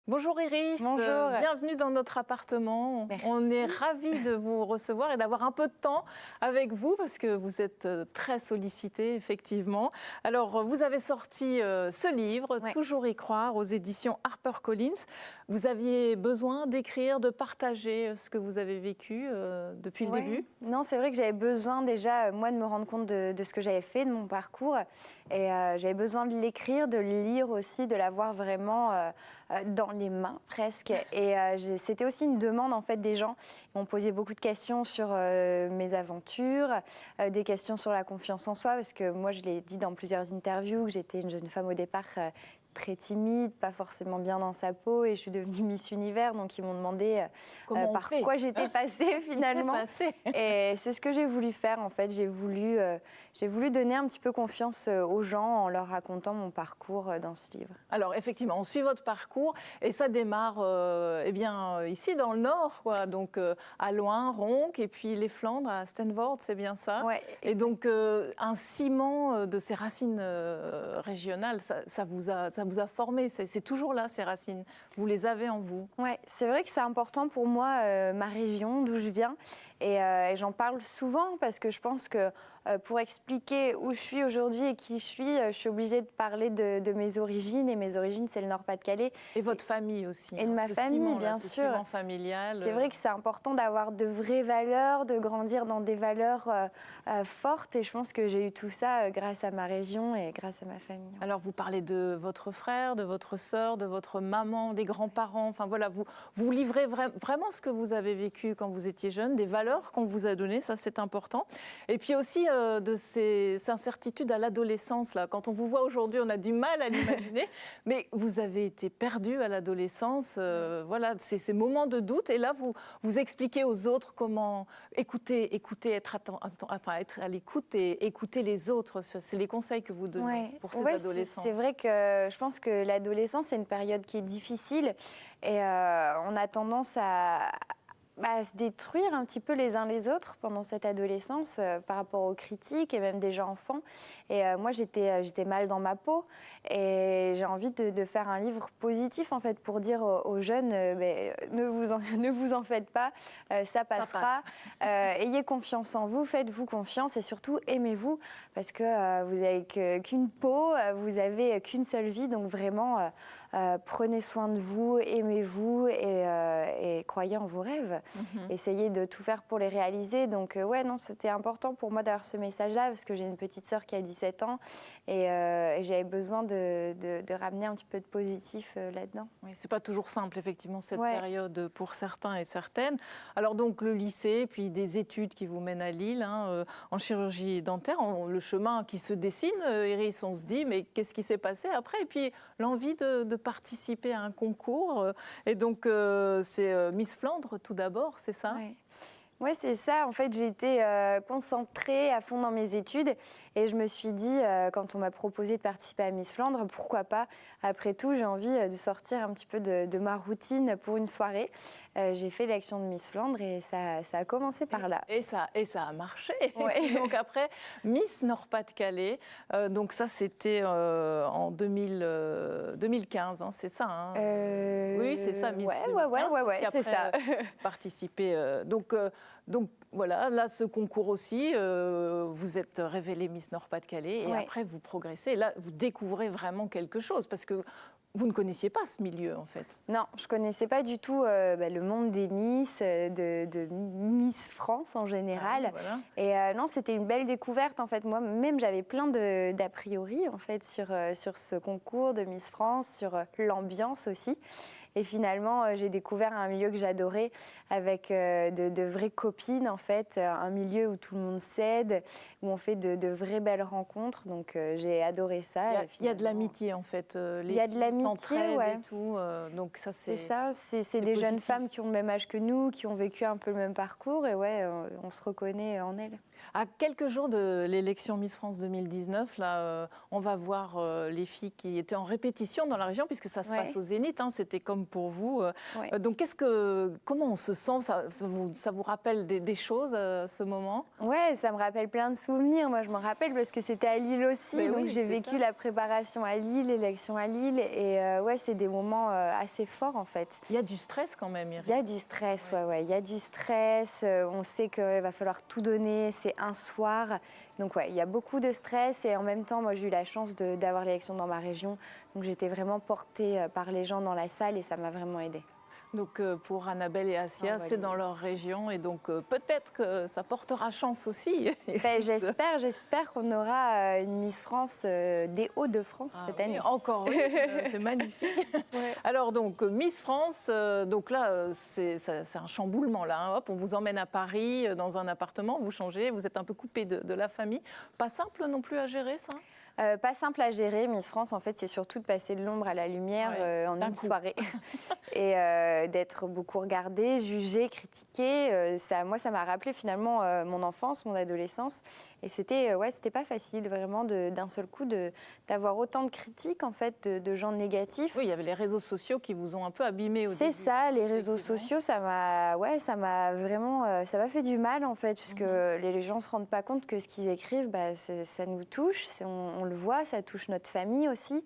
Bonjour Iris, Bonjour. Bienvenue dans notre appartement. Merci. On est ravis de vous recevoir et d'avoir un peu de temps avec vous parce que vous êtes très sollicité effectivement. Alors vous avez sorti ce livre, Ouais. Toujours y croire, aux éditions HarperCollins. Vous aviez besoin d'écrire, de partager ce que vous avez vécu depuis le Ouais. début. Non, c'est vrai que j'avais besoin déjà, moi, de me rendre compte de ce que j'avais fait, de mon parcours. Et j'avais besoin de l'écrire, de le lire aussi, de l'avoir vraiment dans les mains presque. Et c'était aussi une demande en fait des gens. Ils m'ont posé beaucoup de questions sur mes aventures, des questions sur la confiance en soi, parce que moi, je l'ai dit dans plusieurs interviews, que j'étais une jeune femme au départ très timide, pas forcément bien dans sa peau, et je suis devenue Miss Univers, donc ils m'ont demandé Comment on par fait quoi j'étais passée finalement. Qu'est-ce qui s'est passé Et c'est ce que j'ai voulu faire en fait. J'ai voulu donner un petit peu confiance aux gens en leur racontant mon parcours dans ce livre. Alors effectivement, on suit votre parcours et ça démarre ici dans le Nord, quoi. Donc à Loing, Ronc et puis les Flandres, à Stenvoorde, c'est bien ça. Ouais, et donc un ciment de ces racines régionales, ça vous a formé. C'est toujours là ces racines. Vous les avez en vous. ouais, c'est vrai que c'est important pour moi, ma région, d'où je viens. Et j'en parle souvent parce que je pense que pour expliquer où je suis aujourd'hui et qui je suis obligée de parler de mes origines. Et mes origines, c'est le Nord-Pas-de-Calais. Et votre famille aussi. Et de ma famille, bien ce sûr. ciment familial. C'est vrai que c'est important d'avoir de vraies valeurs, de grandir dans des valeurs fortes. Et je pense que j'ai eu tout ça grâce à ma région et grâce à ma famille. Alors, vous parlez de votre frère, de votre sœur, de votre maman, des grands-parents. Enfin, voilà, vous livrez vraiment ce que vous avez vécu quand vous étiez jeune, des valeurs qu'on vous a données, ça c'est important. Et puis aussi de ces incertitudes à l'adolescence. Là. Quand on vous voit aujourd'hui, on a du mal à l'imaginer. Mais vous avez été perdu à l'adolescence. Voilà, ces moments de doute. Et là, vous expliquez aux autres comment écouter, être à l'écoute et écouter les autres. C'est les conseils que vous donnez pour ces adolescents. C'est vrai que je pense que l'adolescence, c'est une période qui est difficile et on a tendance à se détruire un petit peu les uns les autres pendant cette adolescence par rapport aux critiques et même déjà enfants. Et moi, j'étais mal dans ma peau et j'ai envie de faire un livre positif en fait pour dire aux jeunes ne vous en faites pas, ça passera. Ayez confiance en vous, faites-vous confiance et surtout aimez-vous parce que vous n'avez qu'une peau, vous n'avez qu'une seule vie, donc vraiment prenez soin de vous, aimez-vous et croyez en vos rêves. Essayez de tout faire pour les réaliser. Donc c'était important pour moi d'avoir ce message-là parce que j'ai une petite sœur qui a 17 ans et j'avais besoin de ramener un petit peu de positif là-dedans. Oui, c'est pas toujours simple effectivement cette période pour certains et certaines. Alors donc le lycée, puis des études qui vous mènent à Lille en chirurgie dentaire, le chemin qui se dessine, Iris, on se dit mais qu'est-ce qui s'est passé après? Et puis l'envie de participer à un concours et donc c'est Miss Flandre tout d'abord, c'est ça? Oui, c'est ça. En fait, j'ai été concentrée à fond dans mes études et je me suis dit, quand on m'a proposé de participer à Miss Flandre, pourquoi pas? Après tout, j'ai envie de sortir un petit peu de ma routine pour une soirée. J'ai fait l'action de Miss Flandre et ça a commencé par là. Et ça a marché. Ouais. Donc après, Miss Nord-Pas-de-Calais, donc ça c'était en 2015, hein, c'est ça hein Oui, c'est ça, Miss 2015. Ouais, c'est ça. Participer. Donc voilà, là ce concours aussi, vous êtes révélée Miss Nord-Pas-de-Calais et après vous progressez. Et là, vous découvrez vraiment quelque chose parce que vous ne connaissiez pas ce milieu, en fait. Non, je ne connaissais pas du tout le monde des Miss, de Miss France en général. Voilà. Et non, c'était une belle découverte, en fait. Moi-même, j'avais plein d'a priori, en fait, sur ce concours de Miss France, sur l'ambiance aussi. Et finalement, j'ai découvert un milieu que j'adorais avec de vraies copines, en fait, un milieu où tout le monde s'aide, où on fait de vraies belles rencontres. Donc, j'ai adoré ça. Il y a de l'amitié, en fait. Il y a de l'amitié, s'entraident et tout. Donc ça, c'est ça. C'est des jeunes femmes qui ont le même âge que nous, qui ont vécu un peu le même parcours. Et on se reconnaît en elles. À quelques jours de l'élection Miss France 2019, là, on va voir les filles qui étaient en répétition dans la région, puisque ça se passe au Zénith, hein, c'était comme pour vous. Donc, comment on se sent? Ça vous rappelle des choses, ce moment? Ouais, ça me rappelle plein de souvenirs. Moi, je m'en rappelle parce que c'était à Lille aussi. Mais donc, oui, j'ai vécu la préparation à Lille, l'élection à Lille. Et ouais, c'est des moments assez forts, en fait. Il y a du stress quand même, Iris. Il y a du stress, ouais. Il y a du stress. On sait qu'il va falloir tout donner. C'est un soir. Donc, ouais, il y a beaucoup de stress. Et en même temps, moi, j'ai eu la chance d'avoir l'élection dans ma région. Donc, j'étais vraiment portée par les gens dans la salle et ça m'a vraiment aidée. Donc pour Annabelle et Assia, c'est dans leur région et donc peut-être que ça portera chance aussi. Ben, j'espère qu'on aura une Miss France des Hauts-de-France cette année. Encore une, c'est magnifique. Ouais. Alors donc Miss France, donc là c'est un chamboulement là. Hein. Hop, on vous emmène à Paris dans un appartement, vous changez, vous êtes un peu coupé de la famille. Pas simple non plus à gérer ça? Pas simple à gérer. Miss France, en fait, c'est surtout de passer de l'ombre à la lumière en une soirée et d'être beaucoup regardée, jugée, critiquée. Moi, ça m'a rappelé finalement mon enfance, mon adolescence. Et c'était pas facile vraiment d'un seul coup d'avoir autant de critiques en fait, de gens négatifs. Oui, il y avait les réseaux sociaux qui vous ont un peu abîmé au début. C'est ça, les réseaux sociaux, ça m'a vraiment, ça m'a fait du mal en fait, puisque les gens se rendent pas compte que ce qu'ils écrivent, bah, ça nous touche, on le voit, ça touche notre famille aussi.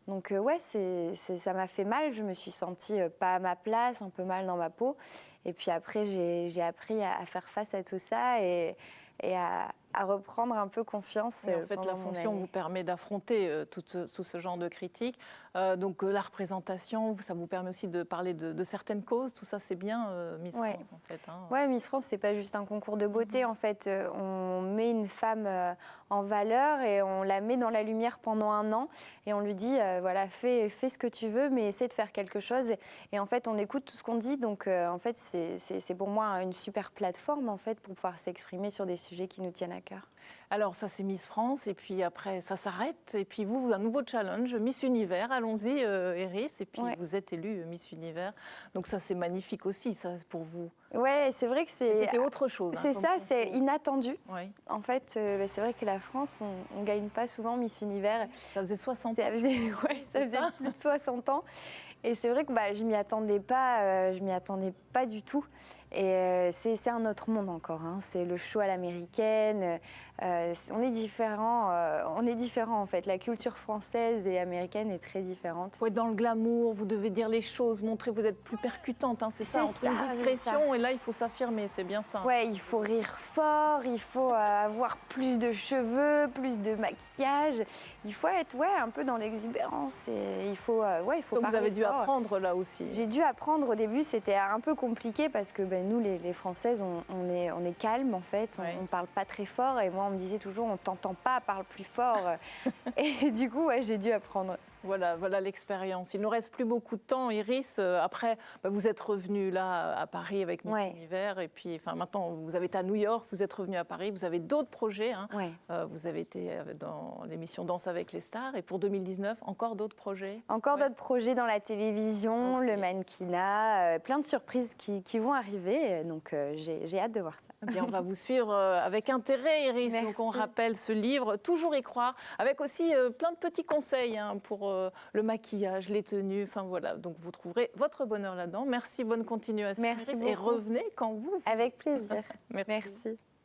Donc ouais, ça m'a fait mal, je me suis sentie pas à ma place, un peu mal dans ma peau. Et puis après, j'ai appris à faire face à tout ça et à reprendre un peu confiance. Et en fait, la fonction vous permet d'affronter tout ce genre de critiques. Donc la représentation, ça vous permet aussi de parler de certaines causes. Tout ça, c'est bien Miss France, en fait. Hein. Ouais, Miss France, c'est pas juste un concours de beauté. En fait, on met une femme en valeur et on la met dans la lumière pendant un an. Et on lui dit, voilà, fais ce que tu veux, mais essaie de faire quelque chose. Et en fait, on écoute tout ce qu'on dit. Donc, en fait, c'est pour moi une super plateforme, en fait, pour pouvoir s'exprimer sur des sujets qui nous tiennent à cœur. Alors ça c'est Miss France et puis après ça s'arrête et puis vous un nouveau challenge Miss Univers, allons-y Iris et puis vous êtes élue Miss Univers donc ça c'est magnifique aussi ça pour vous. Ouais, c'est vrai que c'était autre chose. C'est ça, c'est inattendu. Oui. En fait, c'est vrai que la France, on ne gagne pas souvent Miss Univers. Ça faisait 60 ans. Ça faisait plus de 60 ans. Et c'est vrai que je m'y attendais pas du tout. Et c'est un autre monde encore. Hein. C'est le show à l'américaine. On est différents. En fait. La culture française et américaine est très différente. Il faut être dans le glamour. Vous devez dire les choses, montrer. Vous êtes plus percutante. Hein, c'est ça. Entre une discrétion et là, il faut s'affirmer. C'est bien ça. Ouais, il faut rire fort. Il faut avoir plus de cheveux, plus de maquillage. Il faut être un peu dans l'exubérance. Et il faut Donc vous avez dû apprendre là aussi. J'ai dû apprendre au début. C'était un peu compliqué parce que nous, les Françaises, on est calmes en fait. On ne parle pas très fort. Et moi, on me disait toujours, on t'entend pas, parle plus fort. Et du coup, j'ai dû apprendre. Voilà l'expérience. Il ne nous reste plus beaucoup de temps, Iris. Après, vous êtes revenue là à Paris avec Miss Univers. Et puis, maintenant, vous avez été à New York, vous êtes revenue à Paris. Vous avez d'autres projets. Hein. Vous avez été dans l'émission Danse avec les stars. Et pour 2019, encore d'autres projets? Encore d'autres projets dans la télévision, le mannequinat, plein de surprises qui vont arriver. Donc, j'ai hâte de voir ça. Eh bien, on va vous suivre avec intérêt, Iris. Merci. Donc, on rappelle ce livre, Toujours y croire, avec aussi plein de petits conseils pour le maquillage, les tenues. Enfin, voilà. Donc, vous trouverez votre bonheur là-dedans. Merci, bonne continuation. Merci Iris, beaucoup. et revenez quand vous voulez. Avec plaisir. Merci. Merci.